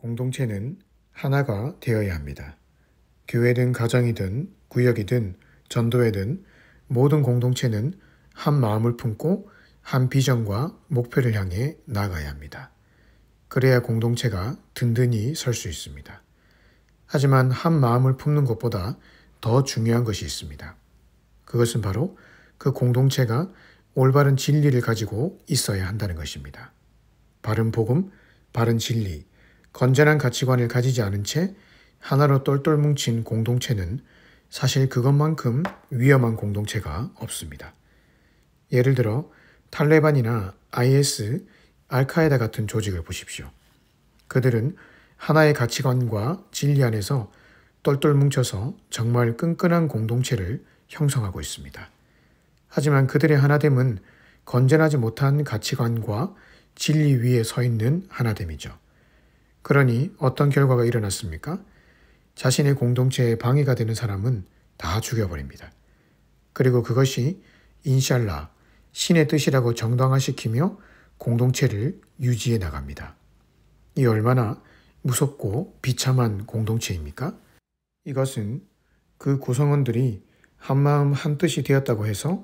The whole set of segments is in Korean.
공동체는 하나가 되어야 합니다. 교회든 가정이든 구역이든 전도회든 모든 공동체는 한 마음을 품고 한 비전과 목표를 향해 나아가야 합니다. 그래야 공동체가 든든히 설 수 있습니다. 하지만 한 마음을 품는 것보다 더 중요한 것이 있습니다. 그것은 바로 그 공동체가 올바른 진리를 가지고 있어야 한다는 것입니다. 바른 복음, 바른 진리, 건전한 가치관을 가지지 않은 채 하나로 똘똘 뭉친 공동체는 사실 그것만큼 위험한 공동체가 없습니다. 예를 들어 탈레반이나 IS, 알카에다 같은 조직을 보십시오. 그들은 하나의 가치관과 진리 안에서 똘똘 뭉쳐서 정말 끈끈한 공동체를 형성하고 있습니다. 하지만 그들의 하나됨은 건전하지 못한 가치관과 진리 위에 서 있는 하나됨이죠. 그러니 어떤 결과가 일어났습니까? 자신의 공동체에 방해가 되는 사람은 다 죽여버립니다. 그리고 그것이 인샬라, 신의 뜻이라고 정당화시키며 공동체를 유지해 나갑니다. 이 얼마나 무섭고 비참한 공동체입니까? 이것은 그 구성원들이 한마음 한뜻이 되었다고 해서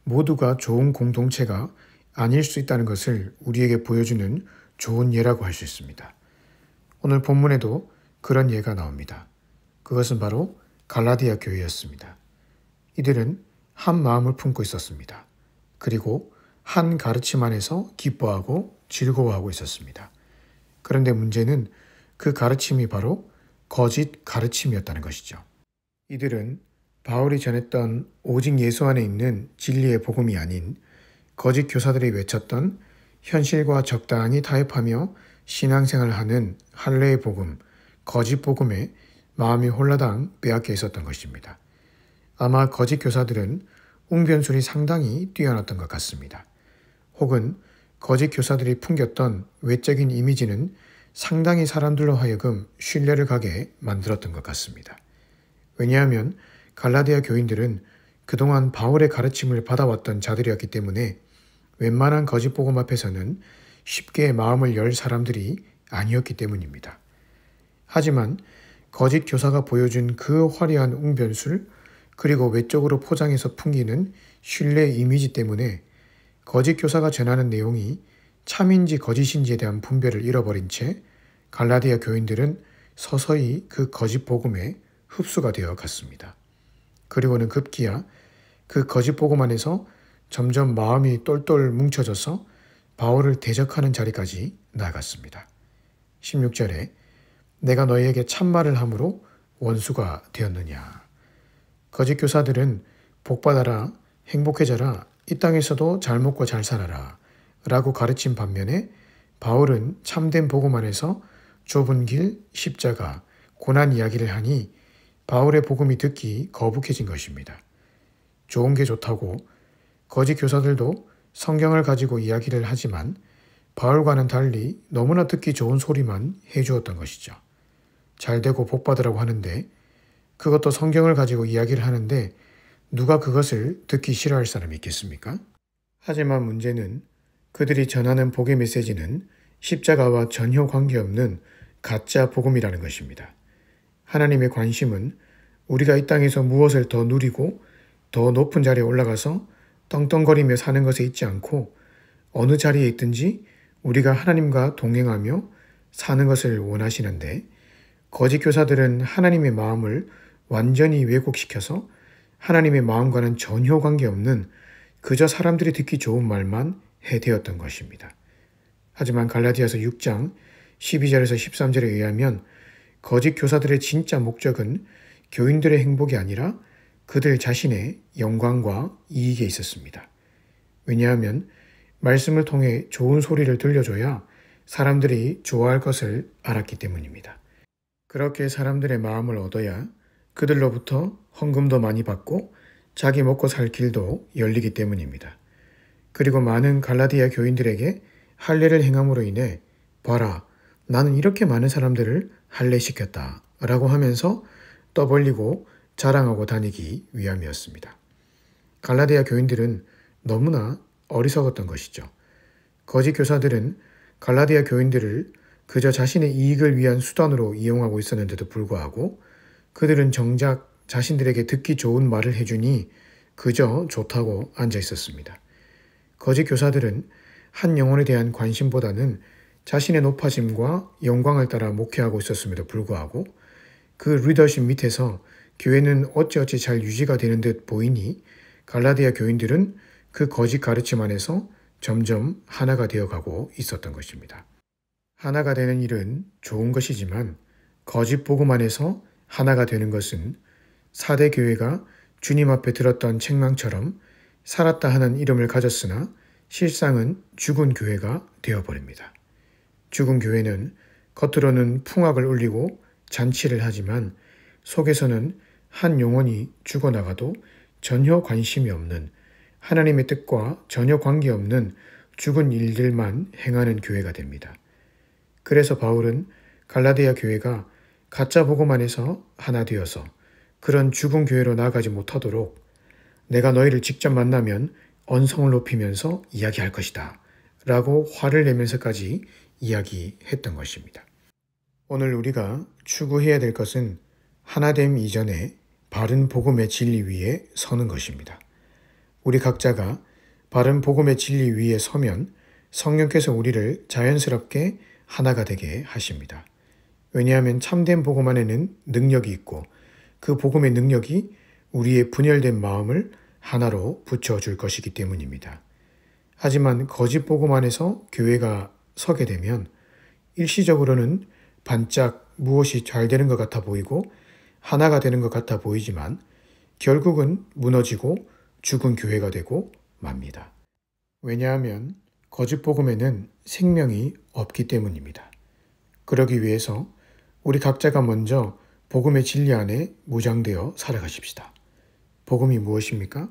모두가 좋은 공동체가 아닐 수 있다는 것을 우리에게 보여주는 좋은 예라고 할 수 있습니다. 오늘 본문에도 그런 예가 나옵니다. 그것은 바로 갈라디아 교회였습니다. 이들은 한 마음을 품고 있었습니다. 그리고 한 가르침 안에서 기뻐하고 즐거워하고 있었습니다. 그런데 문제는 그 가르침이 바로 거짓 가르침이었다는 것이죠. 이들은 바울이 전했던 오직 예수 안에 있는 진리의 복음이 아닌 거짓 교사들이 외쳤던 현실과 적당히 타협하며 신앙생활을 하는 할례의 복음, 거짓 복음에 마음이 홀라당 빼앗겨 있었던 것입니다. 아마 거짓 교사들은 웅변술이 상당히 뛰어났던 것 같습니다. 혹은 거짓 교사들이 풍겼던 외적인 이미지는 상당히 사람들로 하여금 신뢰를 가게 만들었던 것 같습니다. 왜냐하면 갈라디아 교인들은 그동안 바울의 가르침을 받아왔던 자들이었기 때문에 웬만한 거짓 복음 앞에서는 쉽게 마음을 열 사람들이 아니었기 때문입니다. 하지만 거짓 교사가 보여준 그 화려한 웅변술, 그리고 외적으로 포장해서 풍기는 신뢰 이미지 때문에 거짓 교사가 전하는 내용이 참인지 거짓인지에 대한 분별을 잃어버린 채 갈라디아 교인들은 서서히 그 거짓 복음에 흡수가 되어 갔습니다. 그리고는 급기야 그 거짓 복음 안에서 점점 마음이 똘똘 뭉쳐져서 바울을 대적하는 자리까지 나아갔습니다. 16절에 내가 너희에게 참말을 함으로 원수가 되었느냐. 거짓 교사들은 복받아라, 행복해져라, 이 땅에서도 잘 먹고 잘 살아라 라고 가르친 반면에 바울은 참된 복음 안에서 좁은 길, 십자가, 고난 이야기를 하니 바울의 복음이 듣기 거북해진 것입니다. 좋은 게 좋다고 거짓 교사들도 성경을 가지고 이야기를 하지만 바울과는 달리 너무나 듣기 좋은 소리만 해주었던 것이죠. 잘되고 복받으라고 하는데 그것도 성경을 가지고 이야기를 하는데 누가 그것을 듣기 싫어할 사람이 있겠습니까? 하지만 문제는 그들이 전하는 복의 메시지는 십자가와 전혀 관계없는 가짜 복음이라는 것입니다. 하나님의 관심은 우리가 이 땅에서 무엇을 더 누리고 더 높은 자리에 올라가서 떵떵거리며 사는 것에 있지 않고 어느 자리에 있든지 우리가 하나님과 동행하며 사는 것을 원하시는데 거짓 교사들은 하나님의 마음을 완전히 왜곡시켜서 하나님의 마음과는 전혀 관계없는 그저 사람들이 듣기 좋은 말만 해대었던 것입니다. 하지만 갈라디아서 6장 12절에서 13절에 의하면 거짓 교사들의 진짜 목적은 교인들의 행복이 아니라 그들 자신의 영광과 이익에 있었습니다. 왜냐하면 말씀을 통해 좋은 소리를 들려줘야 사람들이 좋아할 것을 알았기 때문입니다. 그렇게 사람들의 마음을 얻어야 그들로부터 헌금도 많이 받고 자기 먹고 살 길도 열리기 때문입니다. 그리고 많은 갈라디아 교인들에게 할례를 행함으로 인해 봐라, 나는 이렇게 많은 사람들을 할례시켰다 라고 하면서 떠벌리고 자랑하고 다니기 위함이었습니다. 갈라디아 교인들은 너무나 어리석었던 것이죠. 거짓 교사들은 갈라디아 교인들을 그저 자신의 이익을 위한 수단으로 이용하고 있었는데도 불구하고 그들은 정작 자신들에게 듣기 좋은 말을 해주니 그저 좋다고 앉아 있었습니다. 거짓 교사들은 한 영혼에 대한 관심보다는 자신의 높아짐과 영광을 따라 목회하고 있었음에도 불구하고 그 리더십 밑에서 교회는 어찌어찌 잘 유지가 되는 듯 보이니 갈라디아 교인들은 그 거짓 가르침 안에서 점점 하나가 되어가고 있었던 것입니다. 하나가 되는 일은 좋은 것이지만 거짓 복음 안에서 하나가 되는 것은 사대 교회가 주님 앞에 들었던 책망처럼 살았다 하는 이름을 가졌으나 실상은 죽은 교회가 되어버립니다. 죽은 교회는 겉으로는 풍악을 울리고 잔치를 하지만 속에서는 한 영혼이 죽어나가도 전혀 관심이 없는 하나님의 뜻과 전혀 관계없는 죽은 일들만 행하는 교회가 됩니다. 그래서 바울은 갈라디아 교회가 가짜 복음 안에서 하나 되어서 그런 죽은 교회로 나아가지 못하도록 내가 너희를 직접 만나면 언성을 높이면서 이야기할 것이다 라고 화를 내면서까지 이야기했던 것입니다. 오늘 우리가 추구해야 될 것은 하나됨 이전에 바른 복음의 진리 위에 서는 것입니다. 우리 각자가 바른 복음의 진리 위에 서면 성령께서 우리를 자연스럽게 하나가 되게 하십니다. 왜냐하면 참된 복음 안에는 능력이 있고 그 복음의 능력이 우리의 분열된 마음을 하나로 붙여줄 것이기 때문입니다. 하지만 거짓 복음 안에서 교회가 서게 되면 일시적으로는 반짝 무엇이 잘 되는 것 같아 보이고 하나가 되는 것 같아 보이지만 결국은 무너지고 죽은 교회가 되고 맙니다. 왜냐하면 거짓 복음에는 생명이 없기 때문입니다. 그러기 위해서 우리 각자가 먼저 복음의 진리 안에 무장되어 살아가십시다. 복음이 무엇입니까?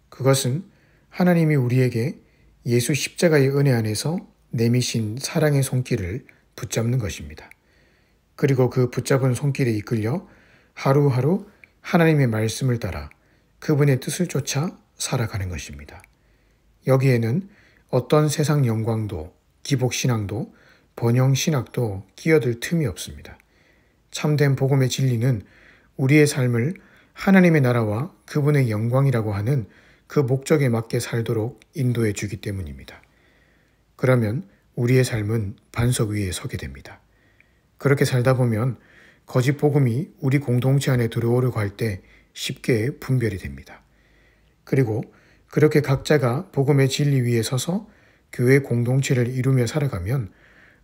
그것은 하나님이 우리에게 예수 십자가의 은혜 안에서 내미신 사랑의 손길을 붙잡는 것입니다. 그리고 그 붙잡은 손길에 이끌려 하루하루 하나님의 말씀을 따라 그분의 뜻을 쫓아 살아가는 것입니다. 여기에는 어떤 세상 영광도, 기복신앙도, 번영신학도 끼어들 틈이 없습니다. 참된 복음의 진리는 우리의 삶을 하나님의 나라와 그분의 영광이라고 하는 그 목적에 맞게 살도록 인도해 주기 때문입니다. 그러면 우리의 삶은 반석 위에 서게 됩니다. 그렇게 살다 보면 거짓 복음이 우리 공동체 안에 들어오려고 할 때 쉽게 분별이 됩니다. 그리고 그렇게 각자가 복음의 진리 위에 서서 교회 공동체를 이루며 살아가면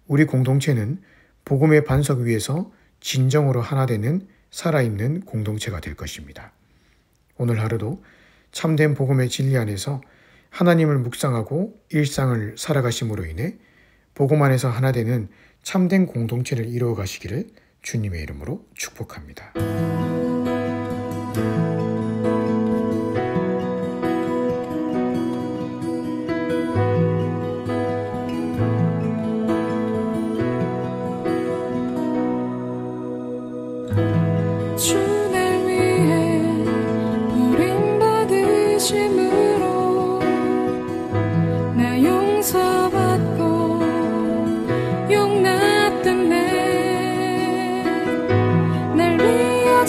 우리 공동체는 복음의 반석 위에서 진정으로 하나 되는 살아있는 공동체가 될 것입니다. 오늘 하루도 참된 복음의 진리 안에서 하나님을 묵상하고 일상을 살아가심으로 인해 복음 안에서 하나 되는 참된 공동체를 이루어 가시기를 주님의 이름으로 축복합니다.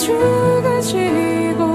죽으시고